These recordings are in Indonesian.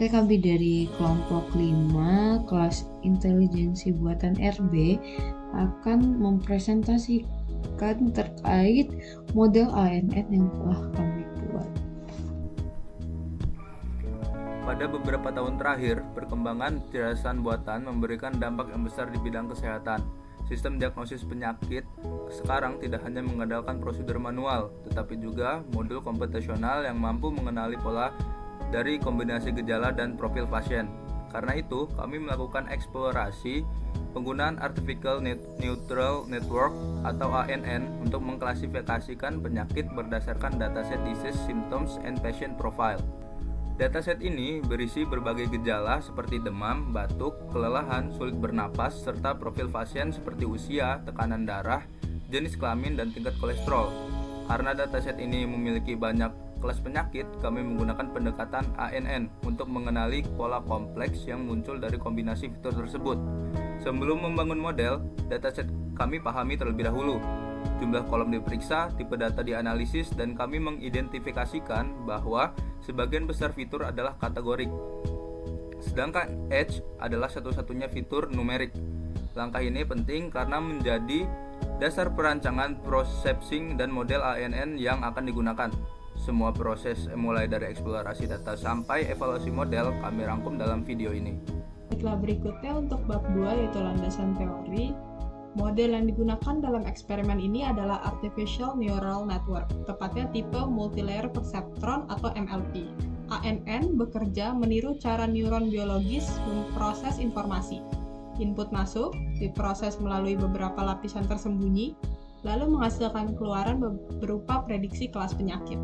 Oke, kami dari kelompok 5 kelas intelijensi buatan RB akan mempresentasikan terkait model ANN yang telah kami buat. Pada beberapa tahun terakhir, perkembangan kecerdasan buatan memberikan dampak yang besar di bidang kesehatan. Sistem diagnosis penyakit sekarang tidak hanya mengandalkan prosedur manual, tetapi juga modul komputasional yang mampu mengenali pola dari kombinasi gejala dan profil pasien. Karena itu, kami melakukan eksplorasi penggunaan Artificial Neural Network atau ANN untuk mengklasifikasikan penyakit berdasarkan dataset disease symptoms and patient profile. Dataset ini berisi berbagai gejala seperti demam, batuk, kelelahan, sulit bernapas, serta profil pasien seperti usia, tekanan darah, jenis kelamin, dan tingkat kolesterol. Karena dataset ini memiliki banyak kelas penyakit, kami menggunakan pendekatan ANN untuk mengenali pola kompleks yang muncul dari kombinasi fitur tersebut. Sebelum membangun model, dataset kami pahami terlebih dahulu. Jumlah kolom diperiksa, tipe data dianalisis, dan kami mengidentifikasikan bahwa sebagian besar fitur adalah kategorik. Sedangkan edge adalah satu-satunya fitur numerik. Langkah ini penting karena menjadi dasar perancangan processing dan model ANN yang akan digunakan. Semua proses mulai dari eksplorasi data sampai evaluasi model kami rangkum dalam video ini. Baiklah, berikutnya untuk bab 2 yaitu landasan teori. Model yang digunakan dalam eksperimen ini adalah Artificial Neural Network, tepatnya tipe Multilayer Perceptron atau MLP. ANN bekerja meniru cara neuron biologis memproses informasi. Input masuk, diproses melalui beberapa lapisan tersembunyi, lalu menghasilkan keluaran berupa prediksi kelas penyakit.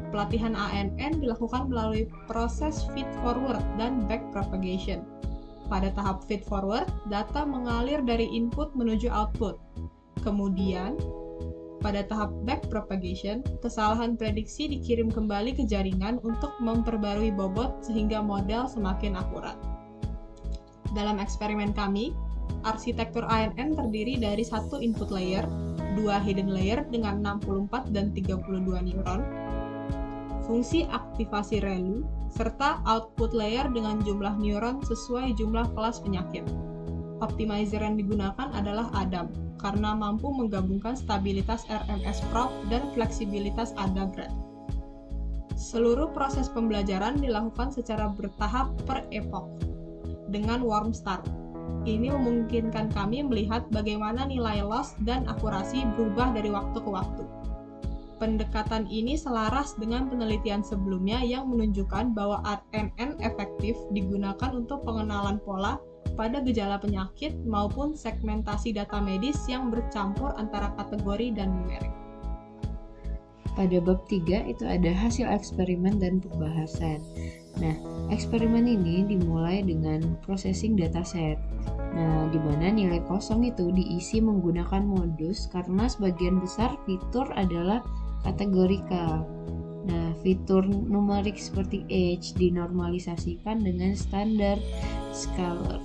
Pelatihan ANN dilakukan melalui proses feed-forward dan backpropagation. Pada tahap feed-forward, data mengalir dari input menuju output. Kemudian, pada tahap backpropagation, kesalahan prediksi dikirim kembali ke jaringan untuk memperbarui bobot sehingga model semakin akurat. Dalam eksperimen kami, arsitektur ANN terdiri dari satu input layer, dua hidden layer dengan 64 dan 32 neuron, fungsi aktivasi ReLU, serta output layer dengan jumlah neuron sesuai jumlah kelas penyakit. Optimizer yang digunakan adalah ADAM, karena mampu menggabungkan stabilitas RMS-prop dan fleksibilitas ADA-grad. Seluruh proses pembelajaran dilakukan secara bertahap per epoch, dengan warm start. Ini memungkinkan kami melihat bagaimana nilai loss dan akurasi berubah dari waktu ke waktu. Pendekatan ini selaras dengan penelitian sebelumnya yang menunjukkan bahwa ANN efektif digunakan untuk pengenalan pola pada gejala penyakit maupun segmentasi data medis yang bercampur antara kategori dan numerik. Pada bab 3 itu ada hasil eksperimen dan pembahasan. Nah, eksperimen ini dimulai dengan processing dataset. Nah, di mana nilai kosong itu diisi menggunakan modus karena sebagian besar fitur adalah kategorikal. Nah, fitur numerik seperti age dinormalisasikan dengan standar scalar.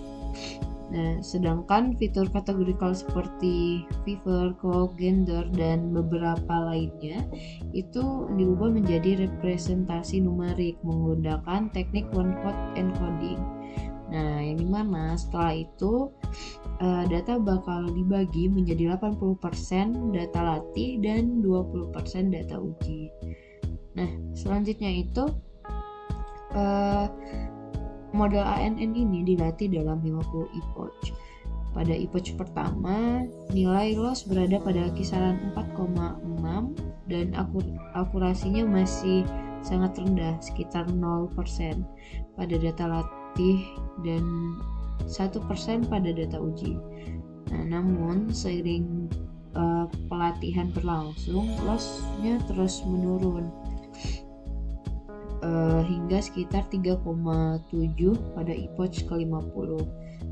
Nah, sedangkan fitur kategorikal seperti fever, cough, gender, dan beberapa lainnya itu diubah menjadi representasi numerik menggunakan teknik one-hot encoding. Nah, yang dimana setelah itu data bakal dibagi menjadi 80% data latih dan 20% data uji. Nah, selanjutnya itu model ANN ini dilatih dalam 50 epoch. Pada epoch pertama, nilai loss berada pada kisaran 4,6 dan akurasinya masih sangat rendah, sekitar 0% pada data latih dan 1% pada data uji. Nah, namun seiring pelatihan berlangsung, loss-nya terus menurun hingga sekitar 3,7 pada epoch ke-50.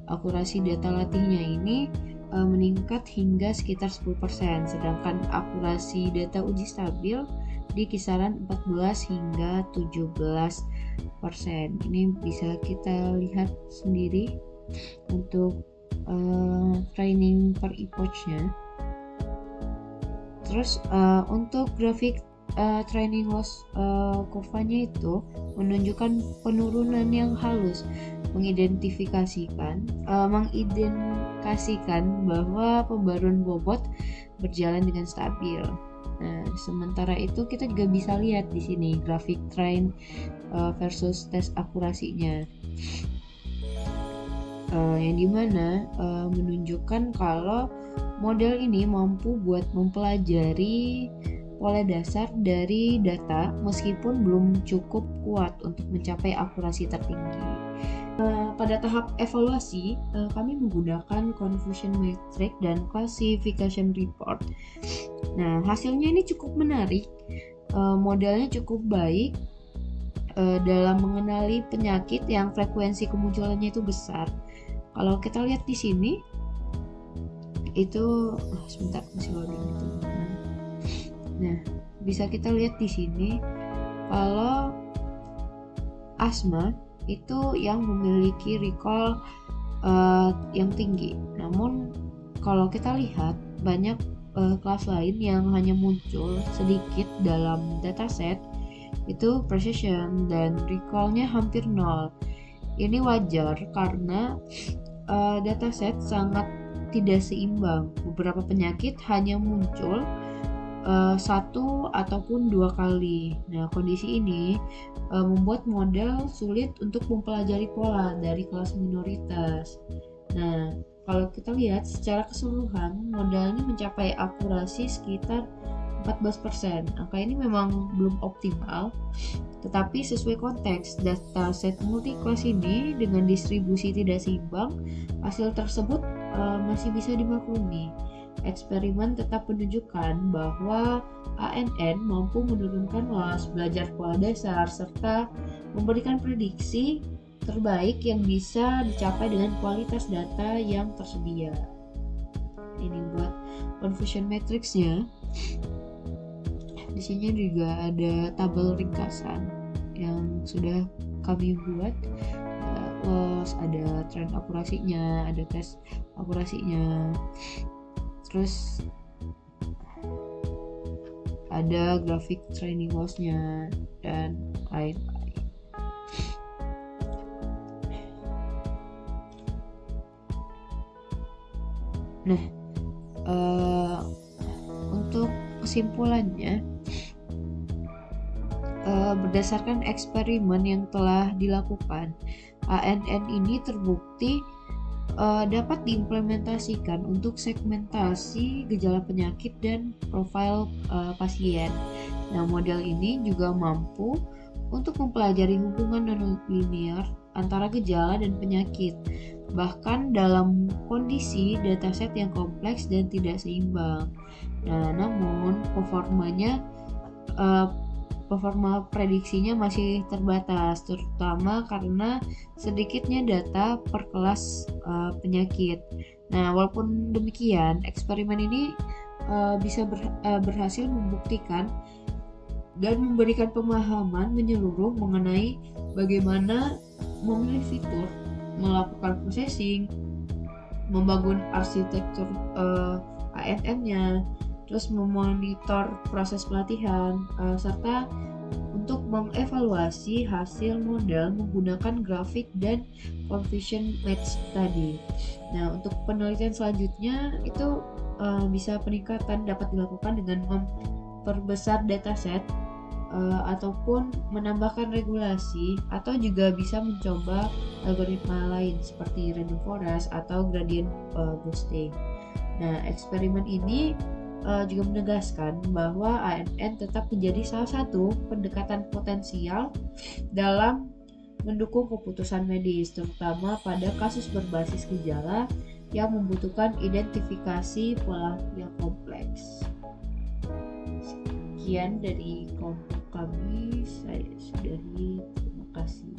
Akurasi data latihnya ini meningkat hingga sekitar 10%, sedangkan akurasi data uji stabil di kisaran 14 hingga 17%. Ini bisa kita lihat sendiri untuk training per epoch-nya. Terus untuk grafik training loss kurvanya itu menunjukkan penurunan yang halus, mengidentifikasikan bahwa pembaruan bobot berjalan dengan stabil. Nah, sementara itu kita juga bisa lihat di sini grafik train versus tes akurasinya, yang dimana menunjukkan kalau model ini mampu buat mempelajari pola dasar dari data meskipun belum cukup kuat untuk mencapai akurasi tertinggi. Pada tahap evaluasi, kami menggunakan confusion metric dan classification report. Nah, hasilnya ini cukup menarik. Modelnya cukup baik dalam mengenali penyakit yang frekuensi kemunculannya itu besar. Kalau kita lihat di sini, itu sebentar masih loading itu. Nah, bisa kita lihat di sini kalau asma itu yang memiliki recall yang tinggi. Namun kalau kita lihat banyak kelas lain yang hanya muncul sedikit dalam dataset, itu precision dan recall-nya hampir nol. Ini wajar karena dataset sangat tidak seimbang. Beberapa penyakit hanya muncul satu ataupun dua kali. Nah, kondisi ini membuat model sulit untuk mempelajari pola dari kelas minoritas. Nah, kalau kita lihat secara keseluruhan, model ini mencapai akurasi sekitar 14%. Angka ini memang belum optimal, tetapi sesuai konteks dataset multi-kelas ini dengan distribusi tidak seimbang, hasil tersebut masih bisa dimaklumi. Eksperimen tetap menunjukkan bahwa ANN mampu menurunkan loss belajar pola dasar serta memberikan prediksi terbaik yang bisa dicapai dengan kualitas data yang tersedia. Ini buat confusion matrix-nya. Di sini juga ada tabel ringkasan yang sudah kami buat. Terus ada tren akurasinya, ada tes akurasinya. Terus ada grafik training loss-nya dan lain-lain. Nah, untuk kesimpulannya, berdasarkan eksperimen yang telah dilakukan, ANN ini terbukti dapat diimplementasikan untuk segmentasi gejala penyakit dan profil pasien. Nah, model ini juga mampu untuk mempelajari hubungan non-linear antara gejala dan penyakit, bahkan dalam kondisi dataset yang kompleks dan tidak seimbang. Nah, namun performa prediksinya masih terbatas, terutama karena sedikitnya data per kelas penyakit. Nah, walaupun demikian, eksperimen ini bisa berhasil membuktikan dan memberikan pemahaman menyeluruh mengenai bagaimana memilih fitur, melakukan processing, membangun arsitektur ANN-nya, terus memonitor proses pelatihan, serta untuk mengevaluasi hasil model menggunakan grafik dan confusion match tadi. Nah, untuk penelitian selanjutnya itu bisa peningkatan dapat dilakukan dengan memperbesar dataset ataupun menambahkan regulasi, atau juga bisa mencoba algoritma lain seperti random forest atau gradient boosting. Nah, eksperimen ini juga menegaskan bahwa ANN tetap menjadi salah satu pendekatan potensial dalam mendukung keputusan medis, terutama pada kasus berbasis gejala yang membutuhkan identifikasi pola yang kompleks. Sekian dari kelompok kami, saya sudahi. Terima kasih.